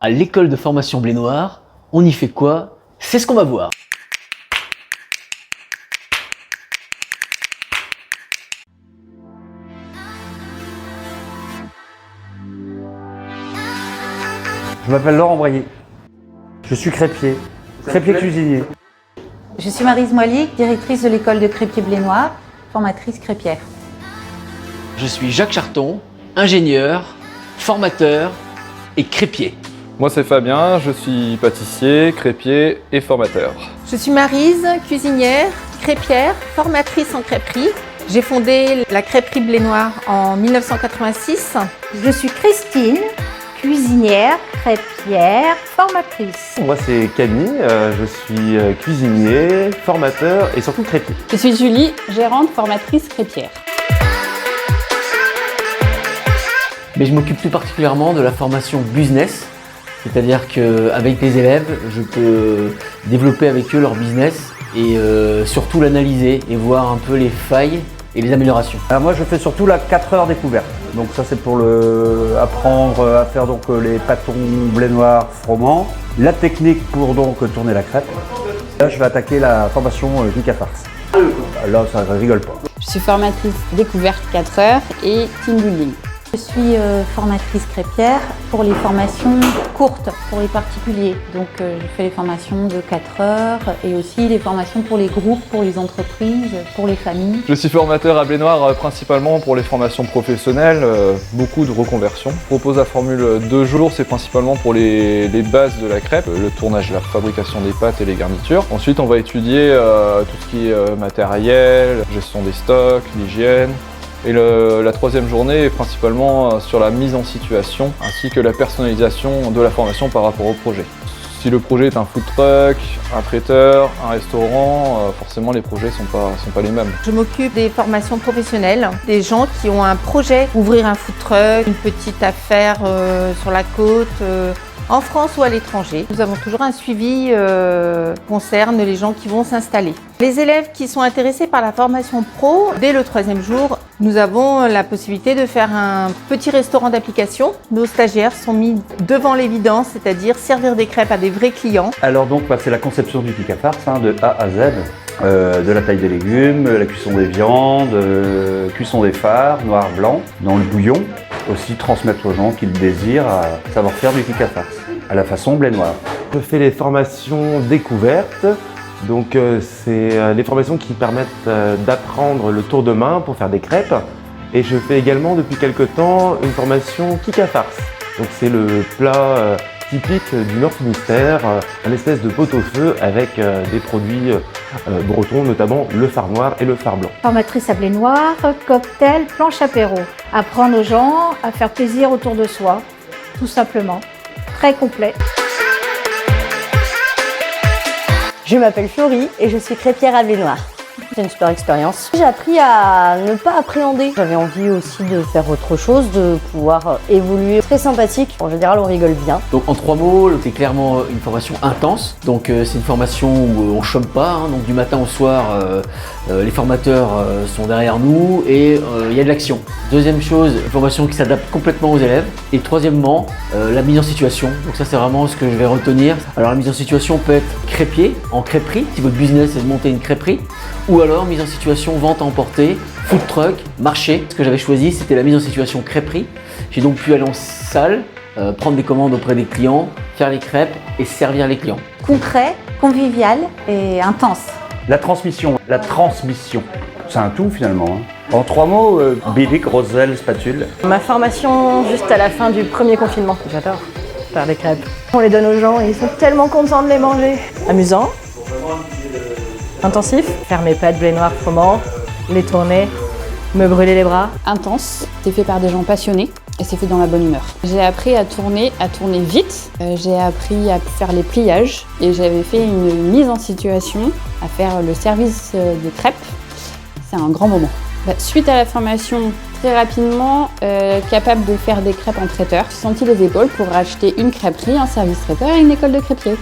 À l'école de formation Blé Noir, on y fait quoi? C'est ce qu'on va voir. Je m'appelle Laurent Braillet. Je suis crêpier cuisinier. Je suis Maryse Moilic, directrice de l'école de crêpier Blé Noir, formatrice crêpière. Je suis Jacques Charton, ingénieur, formateur et crêpier. Moi c'est Fabien, je suis pâtissier, crêpier et formateur. Je suis Maryse, cuisinière, crêpière, formatrice en crêperie. J'ai fondé la crêperie Blé Noir en 1986. Je suis Christine, cuisinière, crêpière, formatrice. Moi c'est Camille, je suis cuisinier, formateur et surtout crêpier. Je suis Julie, gérante, formatrice crêpière. Mais je m'occupe plus particulièrement de la formation business, c'est-à-dire qu'avec les élèves, je peux développer avec eux leur business et surtout l'analyser et voir un peu les failles et les améliorations. Alors moi je fais surtout la 4 heures découverte. Donc ça c'est pour apprendre à faire donc les pâtons blé noir froment, la technique pour donc tourner la crêpe. Là je vais attaquer la formation Giga Farce. Là ça rigole pas. Je suis formatrice découverte 4 heures et team building. Je suis formatrice crêpière pour les formations courtes, pour les particuliers. Donc je fais les formations de 4 heures et aussi les formations pour les groupes, pour les entreprises, pour les familles. Je suis formateur à Blé Noir principalement pour les formations professionnelles, beaucoup de reconversions. Je propose la formule 2 jours, c'est principalement pour les bases de la crêpe, le tournage, la fabrication des pâtes et les garnitures. Ensuite on va étudier tout ce qui est matériel, gestion des stocks, l'hygiène. Et la troisième journée est principalement sur la mise en situation ainsi que la personnalisation de la formation par rapport au projet. Si le projet est un food truck, un traiteur, un restaurant, forcément les projets sont pas les mêmes. Je m'occupe des formations professionnelles, des gens qui ont un projet, ouvrir un food truck, une petite affaire sur la côte, en France ou à l'étranger. Nous avons toujours un suivi qui concerne les gens qui vont s'installer. Les élèves qui sont intéressés par la formation pro, dès le 3e jour, nous avons la possibilité de faire un petit restaurant d'application. Nos stagiaires sont mis devant l'évidence, c'est-à-dire servir des crêpes à des vrais clients. Alors donc c'est la conception du Giga Farce de A à Z. De la taille des légumes, la cuisson des viandes, cuisson des fards, noir, blanc, dans le bouillon. Aussi transmettre aux gens qui le désirent à savoir faire du Giga Farce, à la façon Blé Noir. Je fais les formations découvertes, donc c'est les formations qui permettent d'apprendre le tour de main pour faire des crêpes. Et je fais également depuis quelque temps une formation Giga Farce. Donc c'est le plat typique du Nord Finistère, un espèce de pot-au-feu avec des produits bretons, notamment le fard noir et le fard blanc. Formatrice à Blé Noir, cocktail, planche apéro. Apprendre aux gens à faire plaisir autour de soi, tout simplement. Très complet. Je m'appelle Florie et je suis crêpière à Blé Noir. C'est une super expérience. J'ai appris à ne pas appréhender. J'avais envie aussi de faire autre chose, de pouvoir évoluer. Très sympathique. En général, on rigole bien. Donc en 3 mots, c'est clairement une formation intense. Donc c'est une formation où on chôme pas. Donc du matin au soir, les formateurs sont derrière nous et il y a de l'action. Deuxième chose, une formation qui s'adapte complètement aux élèves. Et troisièmement, la mise en situation. Donc ça c'est vraiment ce que je vais retenir. Alors la mise en situation peut être crêpier, en crêperie, si votre business est de monter une crêperie. Ou alors mise en situation vente à emporter, food truck, marché. Ce que j'avais choisi, c'était la mise en situation crêperie. J'ai donc pu aller en salle, prendre des commandes auprès des clients, faire les crêpes et servir les clients. Concret, convivial et intense. La transmission, c'est un tout finalement. En 3 mots, bilic, roselle, spatule. Ma formation juste à la fin du premier confinement. J'adore faire des crêpes. On les donne aux gens et ils sont tellement contents de les manger. Amusant. Intensif. Faire mes pâtes blé noir froment, les tourner, me brûler les bras. Intense, c'est fait par des gens passionnés et c'est fait dans la bonne humeur. J'ai appris à tourner vite, j'ai appris à faire les pliages et j'avais fait une mise en situation à faire le service des crêpes. C'est un grand moment. Suite à la formation, très rapidement, capable de faire des crêpes en traiteur, j'ai senti les épaules pour racheter une crêperie, un service traiteur et une école de crêpier.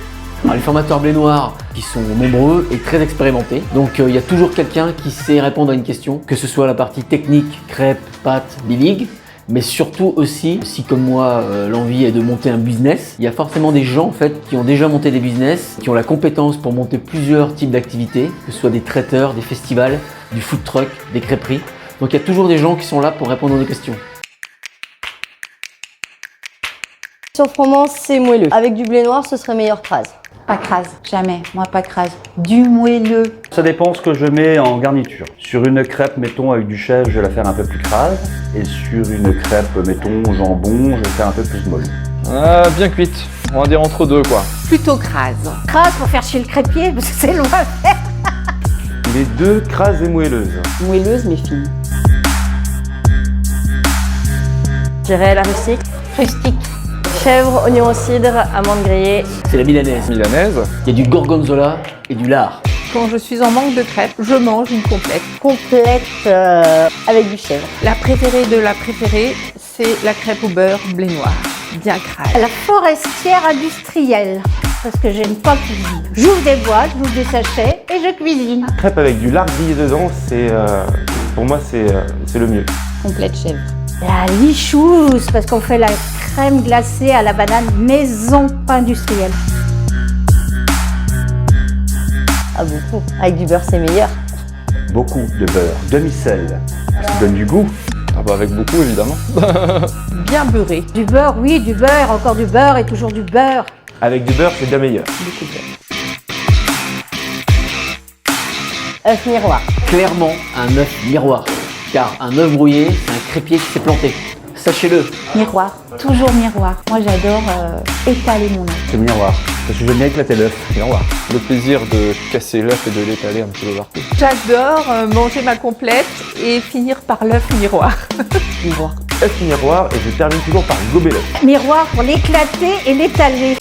Alors, les formateurs Blé Noir qui sont nombreux et très expérimentés. Donc il y a toujours quelqu'un qui sait répondre à une question, que ce soit la partie technique, crêpes, pâtes, bilig, Mais surtout aussi, si comme moi l'envie est de monter un business, il y a forcément des gens en fait qui ont déjà monté des business, qui ont la compétence pour monter plusieurs types d'activités, que ce soit des traiteurs, des festivals, du food truck, des crêperies. Donc il y a toujours des gens qui sont là pour répondre à nos questions. Sur froment, c'est moelleux. Avec du blé noir, ce serait meilleur crase. Pas crase, jamais. Moi, pas crase. Du moelleux. Ça dépend ce que je mets en garniture. Sur une crêpe, mettons, avec du chèvre, je vais la faire un peu plus crase. Et sur une crêpe, mettons, au jambon, je vais faire un peu plus molle. Bien cuite, on va dire entre deux quoi. Plutôt crase. Crase pour faire chez le crêpier, parce que c'est loin à faire. Les deux, crase et moelleuse. Moelleuse mais fine. Je dirais la rustique. Rustique. Chèvre, oignon au cidre, amande grillée. C'est la milanaise. Milanaise. Il y a du gorgonzola et du lard. Quand je suis en manque de crêpes, je mange une complète. Complète avec du chèvre. La préférée de la préférée, c'est la crêpe au beurre blé noir. Bien crade. La forestière industrielle. Parce que j'aime pas cuisiner. J'ouvre des boîtes, j'ouvre des sachets et je cuisine. Crêpe avec du lard grillé dedans, pour moi, c'est le mieux. Complète chèvre. La lichouse, parce qu'on fait la crème glacée à la banane maison, pas industrielle. Ah, beaucoup. Avec du beurre, c'est meilleur. Beaucoup de beurre, demi-sel, ça donne du goût. Ah bah avec beaucoup évidemment. Bien beurré. Du beurre, oui, du beurre, encore du beurre et toujours du beurre. Avec du beurre, c'est bien meilleur. Beaucoup de beurre. Œuf miroir. Clairement un œuf miroir. Car un œuf brouillé, c'est un crêpier qui s'est planté. Sachez-le. Miroir. Toujours miroir. Moi, j'adore étaler mon œuf. C'est miroir. Parce que j'aime bien éclater l'œuf. Miroir. Le plaisir de casser l'œuf et de l'étaler un petit peu partout. J'adore manger ma complète et finir par l'œuf miroir. Miroir. Œuf miroir et je termine toujours par gober l'œuf. Miroir pour l'éclater et l'étaler.